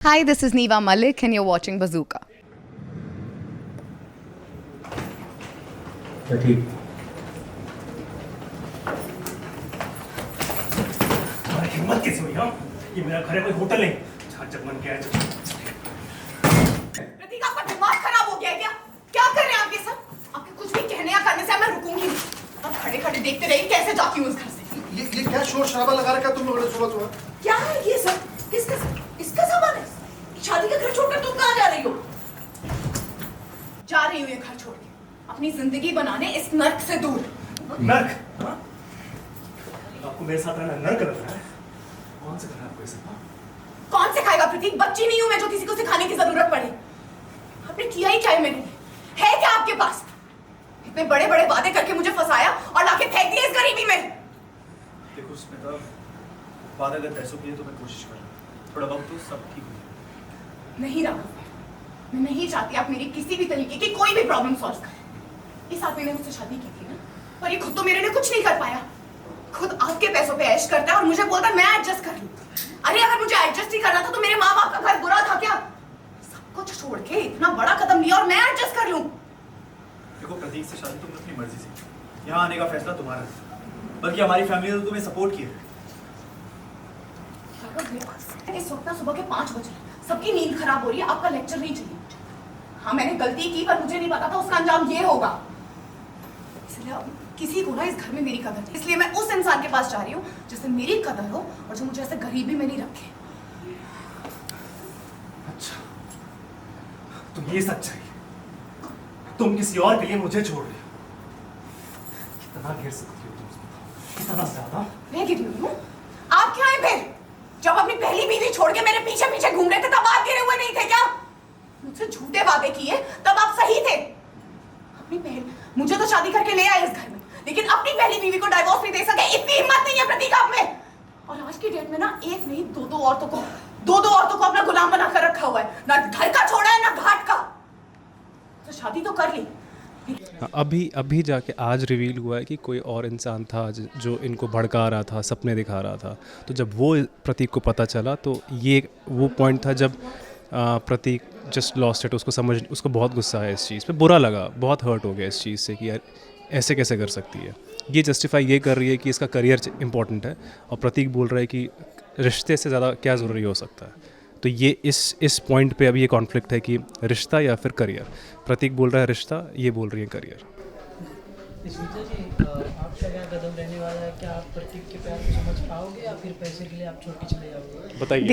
Hi, this is Neeva Malik and you're watching Bazooka. ठीक। तुम्हारी हिम्मत कैसे हुई? हाँ, ये मेरा घर है, कोई होटल नहीं जहाँ जब मन किया है प्रतीक, आपका दिमाग खराब हो गया है क्या? क्या कर रहे हैं आप ये सब? आपके कुछ भी कहने या करने से मैं रुकूंगी नहीं। आप खड़े-खड़े देखते रहिए कैसे जाती हूँ उस घर से। ये क्या शोर शराबा लगा रखा तुम लोगों ने सुबह? क्या है ये सब? किसका सामान है? शादी का घर छोड़कर तुम कहाँ जा रही हो? जा रही हूँ ये घर छोड़ के अपनी जिंदगी बनाने इस नर्क से दूर। नर्क? हाँ? आपको मेरे साथ रहना नर्क लग रहा है? कौन से घर है आपको ये सब? कौन सिखाएगा प्रतीक? बच्ची नहीं हूँ मैं जो किसी को सिखाने की जरूरत पड़े। आपने किया ही क्या है मेरे लिए? है क्या आपके पास? इतने बड़े बड़े वादे करके मुझे फंसाया और लाके फेंक दिया इस गरीबी में। देखो स्मिता, वादा अगर पैसों के लिए तो मैं कोशिश कर रहा हूँ, थोड़ा वक्त तो सब ठीक हो जाएगा। नहीं राघव, मैं नहीं चाहती आप मेरी किसी भी तरीके की कोई भी प्रॉब्लम सॉल्व करें। इस आदमी ने मुझसे शादी की थी ना, पर ये खुद तो मेरे लिए कुछ नहीं कर पाया। खुद आपके पैसों पे ऐश करता है और मुझे बोलता है मैं एडजस्ट कर लूं। अरे अगर मुझे एडजस्ट ही करना था तो मेरे माँ बाप का घर बुरा था क्या? सब कुछ छोड़ के इतना बड़ा कदम लिया और मैं एडजस्ट कर लूं। देखो प्रतीक से शादी तुमने अपनी मर्जी से, यहाँ आने का फैसला तुम्हारा है, बल्कि हमारी फैमिली ने तो तुम्हें सपोर्ट किया। इस वक्त ना सुबह के 5 बजे सबकी नींद खराब हो रही है, आपका लेक्चर नहीं चाहिए। हाँ मैंने गलती की पर मुझे नहीं पता था उसका अंजाम ये होगा। इसलिए अब किसी को ना इस घर में मेरी कदर नहीं, इसलिए मैं उस इंसान के पास जा रही हूँ जिससे मेरी कदर हो और जो मुझे ऐसे गरीबी में नहीं रखे। अच्छा, तो ये सच्चाई, तुम किसी और के लिए मुझे छोड़ रहे हो? कितना गिर सकती हो तुम? कितना ज्यादा? मैं गिरी हुई हूँ? आप क्या हैं फिर? जब अपनी पहली बीवी छोड़ के मेरे पीछे पीछे घूम रहे थे तब आप गिरे हुए नहीं थे क्या? मुझसे झूठे वादे किए तब आप सही थे। अपनी पहली, मुझे तो शादी करके ले आए इस घर में, लेकिन अपनी पहली बीवी को डाइवोर्स नहीं दे सके, इतनी हिम्मत नहीं है प्रतीक आप में। और आज की डेट में ना एक नहीं दो औरतों को अपना गुलाम बना कर रखा हुआ है। ना घर का छोड़ा है ना घाट का। तो शादी तो कर ली। अभी जाके आज रिवील हुआ है कि कोई और इंसान था जो इनको भड़का रहा था, सपने दिखा रहा था। तो जब वो प्रतीक को पता चला तो ये वो पॉइंट था जब प्रतीक जस्ट लॉस्ट इट। उसको बहुत गुस्सा है इस चीज़ पे, बुरा लगा, बहुत हर्ट हो गया इस चीज़ से कि यार ऐसे कैसे कर सकती है। ये जस्टिफाई ये कर रही है कि इसका करियर इंपॉर्टेंट है और प्रतीक बोल रहा है कि रिश्ते से ज़्यादा क्या ज़रूरी हो सकता है। तो ये इस पॉइंट पे अभी ये कॉन्फ्लिक्ट है कि रिश्ता या फिर करियर। प्रतीक बोल रहा है रिश्ता, ये बोल रही है करियर। स्मिता जी, आपका क्या कदम रहने वाला है? क्या आप प्रतीक के प्यार को समझ पाओगे या फिर पैसे के लिए आप छोड़ के चले जाओगे? बताइए।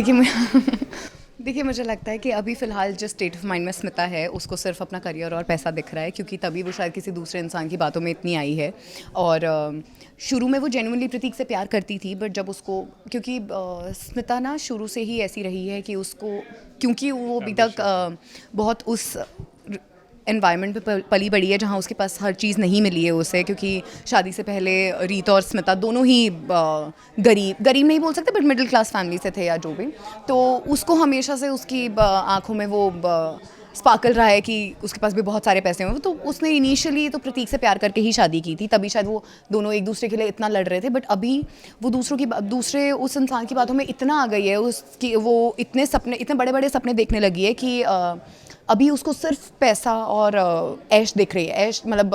देखिए मुझे लगता है कि अभी फ़िलहाल जो स्टेट ऑफ माइंड में स्मिता है उसको सिर्फ अपना करियर और पैसा दिख रहा है, क्योंकि तभी वो शायद किसी दूसरे इंसान की बातों में इतनी आई है। और शुरू में वो जेन्युइनली प्रतीक से प्यार करती थी, बट जब उसको, क्योंकि स्मिता ना शुरू से ही ऐसी रही है कि उसको, क्योंकि वो अभी तक बहुत उस एनवायरनमेंट पे पली बड़ी है जहाँ उसके पास हर चीज़ नहीं मिली है उसे, क्योंकि शादी से पहले रीता और स्मिता दोनों ही गरीब नहीं बोल सकते बट मिडिल क्लास फैमिली से थे या जो भी। तो उसको हमेशा से उसकी आंखों में वो स्पार्कल रहा है कि उसके पास भी बहुत सारे पैसे हों। तो उसने इनिशियली तो प्रतीक से प्यार करके ही शादी की थी, तभी शायद वो दोनों एक दूसरे के लिए इतना लड़ रहे थे। बट अभी वो दूसरे उस इंसान की बातों में इतना आ गई है उसकी, वो इतने बड़े बड़े सपने देखने लगी है कि अभी उसको सिर्फ पैसा और ऐश दिख रही है। ऐश मतलब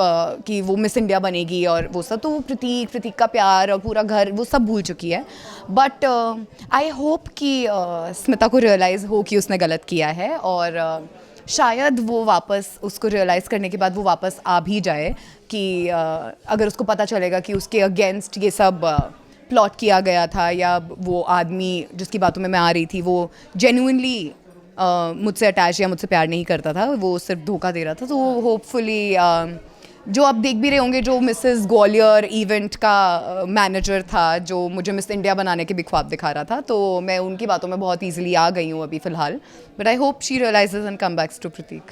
कि वो मिस इंडिया बनेगी और वो सब, तो वो प्रतीक का प्यार और पूरा घर वो सब भूल चुकी है। बट आई होप कि स्मिता को रियलाइज़ हो कि उसने गलत किया है और शायद वो वापस, उसको रियलाइज़ करने के बाद वो वापस आ भी जाए कि अगर उसको पता चलेगा कि उसके अगेंस्ट ये सब प्लॉट किया गया था या वो आदमी जिसकी बातों में मैं आ रही थी वो जेन्युइनली मुझसे अटैच या मुझसे प्यार नहीं करता था, वो सिर्फ धोखा दे रहा था। तो होपफुली जो आप देख भी रहे होंगे, जो मिसेस ग्वालियर इवेंट का मैनेजर था जो मुझे मिस इंडिया बनाने के भी ख्वाब दिखा रहा था, तो मैं उनकी बातों में बहुत ईजिली आ गई हूँ अभी फ़िलहाल। But I hope she realises and come backs to Prateek.